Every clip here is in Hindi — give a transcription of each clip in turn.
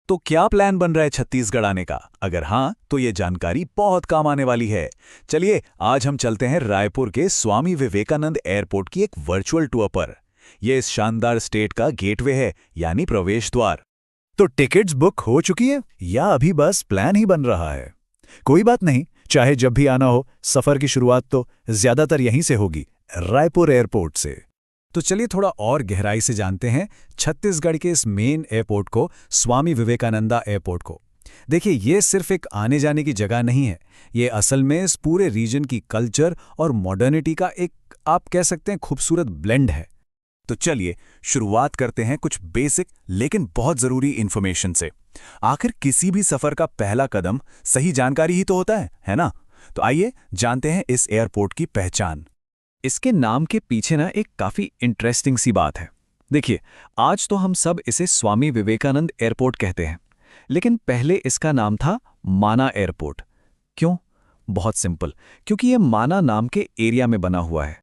तो क्या प्लान बन रहा है छत्तीसगढ़ आने का? अगर हाँ, तो ये जानकारी बहुत काम आने वाली है। चलिए आज हम चलते हैं रायपुर के स्वामी विवेकानंद एयरपोर्ट की एक वर्चुअल टूर पर। यह इस शानदार स्टेट का गेटवे है, यानी प्रवेश द्वार। तो टिकट्स बुक हो चुकी है या अभी बस प्लान ही बन रहा है? कोई बात नहीं, चाहे जब भी आना हो, सफर की शुरुआत तो ज्यादातर यहीं से होगी, रायपुर एयरपोर्ट से। तो चलिए थोड़ा और गहराई से जानते हैं छत्तीसगढ़ के इस मेन एयरपोर्ट को, स्वामी विवेकानंदा एयरपोर्ट को। देखिए, ये सिर्फ एक आने जाने की जगह नहीं है, ये असल में इस पूरे रीजन की कल्चर और मॉडर्निटी का एक, आप कह सकते हैं, खूबसूरत ब्लेंड है। तो चलिए शुरुआत करते हैं कुछ बेसिक लेकिन बहुत जरूरी इंफॉर्मेशन से। आखिर किसी भी सफर का पहला कदम सही जानकारी ही तो होता है ना? तो आइए जानते हैं इस एयरपोर्ट की पहचान। इसके नाम के पीछे ना एक काफी इंटरेस्टिंग सी बात है। देखिए, आज तो हम सब इसे स्वामी विवेकानंद एयरपोर्ट कहते हैं, लेकिन पहले इसका नाम था माना एयरपोर्ट। क्यों? बहुत सिंपल, क्योंकि यह माना नाम के एरिया में बना हुआ है।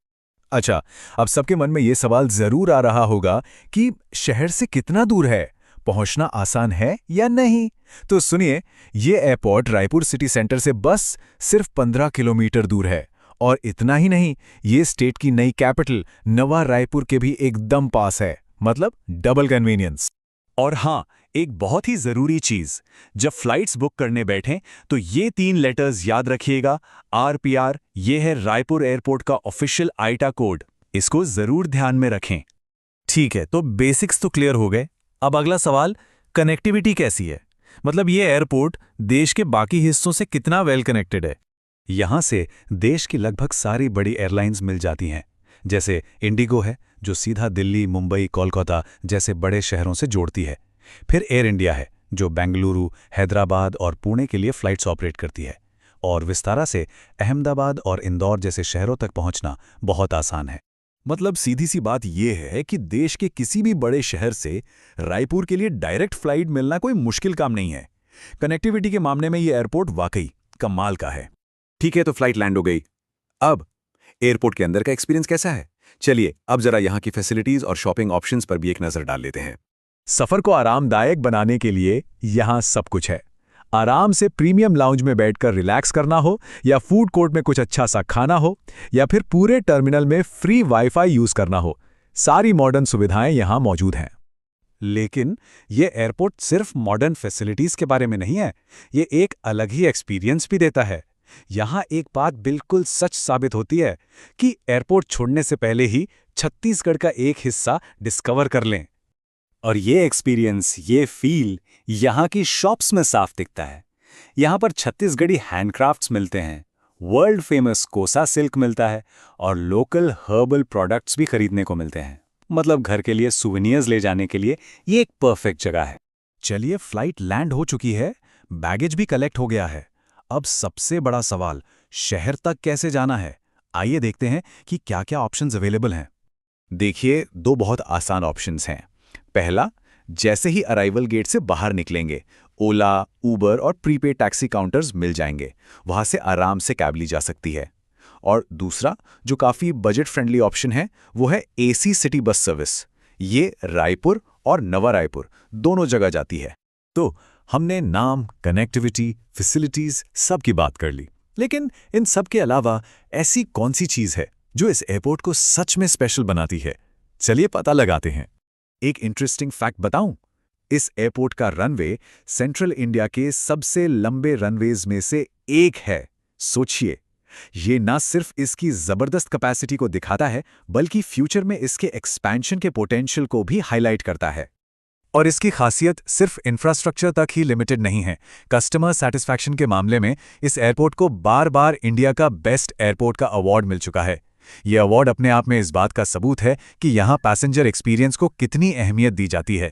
अच्छा, अब सबके मन में यह सवाल जरूर आ रहा होगा कि शहर से कितना दूर है, पहुंचना आसान है या नहीं? तो सुनिए, यह एयरपोर्ट रायपुर सिटी सेंटर से बस सिर्फ 15 किलोमीटर दूर है। और इतना ही नहीं, ये स्टेट की नई कैपिटल नवा रायपुर के भी एकदम पास है, मतलब डबल कन्वीनियंस। और हाँ, एक बहुत ही जरूरी चीज, जब फ्लाइट्स बुक करने बैठें तो ये 3 लेटर्स याद रखिएगा। RPR, ये है रायपुर एयरपोर्ट का ऑफिशियल आईटा कोड, इसको जरूर ध्यान में रखें। ठीक है, तो बेसिक्स तो क्लियर हो गए। अब अगला सवाल, कनेक्टिविटी कैसी है? मतलब ये एयरपोर्ट देश के बाकी हिस्सों से कितना वेल कनेक्टेड है? यहाँ से देश की लगभग सारी बड़ी एयरलाइंस मिल जाती हैं। जैसे इंडिगो है, जो सीधा दिल्ली, मुंबई, कोलकाता जैसे बड़े शहरों से जोड़ती है। फिर एयर इंडिया है, जो बेंगलुरु, हैदराबाद और पुणे के लिए फ्लाइट्स ऑपरेट करती है। और विस्तारा से अहमदाबाद और इंदौर जैसे शहरों तक पहुंचना बहुत आसान है। मतलब सीधी सी बात यह है कि देश के किसी भी बड़े शहर से रायपुर के लिए डायरेक्ट फ्लाइट मिलना कोई मुश्किल काम नहीं है। कनेक्टिविटी के मामले में ये एयरपोर्ट वाकई कमाल का है। ठीक है, तो फ्लाइट लैंड हो गई। अब एयरपोर्ट के अंदर का एक्सपीरियंस कैसा है? चलिए अब जरा यहाँ की फैसिलिटीज और शॉपिंग ऑप्शंस पर भी एक नजर डाल लेते हैं। सफर को आरामदायक बनाने के लिए यहाँ सब कुछ है। आराम से प्रीमियम लाउंज में बैठकर रिलैक्स करना हो, या फूड कोर्ट में कुछ अच्छा सा खाना हो, या फिर पूरे टर्मिनल में फ्री वाईफाई यूज करना हो, सारी मॉडर्न सुविधाएं यहाँ मौजूद हैं। लेकिन ये एयरपोर्ट सिर्फ मॉडर्न फैसिलिटीज के बारे में नहीं है, ये एक अलग ही एक्सपीरियंस भी देता है। यहाँ एक बात बिल्कुल सच साबित होती है कि एयरपोर्ट छोड़ने से पहले ही छत्तीसगढ़ का एक हिस्सा डिस्कवर कर लें। और ये एक्सपीरियंस, ये फील यहाँ की शॉप्स में साफ दिखता है। यहाँ पर छत्तीसगढ़ी हैंडक्राफ्ट्स मिलते हैं, वर्ल्ड फेमस कोसा सिल्क मिलता है, और लोकल हर्बल प्रोडक्ट्स भी खरीदने को मिलते हैं। मतलब घर के लिए सुवेनियर्स ले जाने के लिए ये एक परफेक्ट जगह है। चलिए, फ्लाइट लैंड हो चुकी है, बैगेज भी कलेक्ट हो गया है। अब सबसे बड़ा सवाल, शहर तक कैसे जाना है? आइए देखते हैं कि क्या क्या ऑप्शंस अवेलेबल हैं। देखिए, 2 बहुत आसान ऑप्शंस हैं। पहला, जैसे ही अराइवल गेट से बाहर निकलेंगे, ओला, उबर और प्रीपेड टैक्सी काउंटर्स मिल जाएंगे, वहां से आराम से कैब ली जा सकती है। और दूसरा, जो काफी बजट फ्रेंडली ऑप्शन है, वो है AC सिटी बस सर्विस। ये रायपुर और नवा रायपुर दोनों जगह जाती है। तो हमने नाम, कनेक्टिविटी, फैसिलिटीज सब की बात कर ली, लेकिन इन सब के अलावा ऐसी कौन सी चीज है जो इस एयरपोर्ट को सच में स्पेशल बनाती है? चलिए पता लगाते हैं। एक इंटरेस्टिंग फैक्ट बताऊं, इस एयरपोर्ट का रनवे सेंट्रल इंडिया के सबसे लंबे रनवेज में से एक है। सोचिए, ये ना सिर्फ इसकी जबरदस्त कैपेसिटी को दिखाता है, बल्कि फ्यूचर में इसके एक्सपेंशन के पोटेंशियल को भी हाईलाइट करता है। और इसकी खासियत सिर्फ इंफ्रास्ट्रक्चर तक ही लिमिटेड नहीं है। कस्टमर सैटिस्फैक्शन के मामले में इस एयरपोर्ट को बार बार इंडिया का बेस्ट एयरपोर्ट का अवार्ड मिल चुका है। यह अवार्ड अपने आप में इस बात का सबूत है कि यहाँ पैसेंजर एक्सपीरियंस को कितनी अहमियत दी जाती है।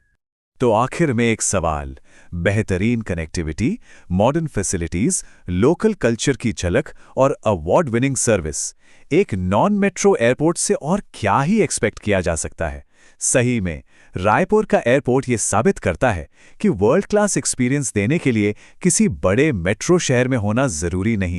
तो आखिर में एक सवाल, बेहतरीन connectivity, modern facilities, local culture की झलक और अवार्ड विनिंग सर्विस, एक नॉन मेट्रो एयरपोर्ट से और क्या ही एक्सपेक्ट किया जा सकता है? सही में रायपुर का एयरपोर्ट ये साबित करता है कि वर्ल्ड क्लास एक्सपीरियंस देने के लिए किसी बड़े मेट्रो शहर में होना जरूरी नहीं।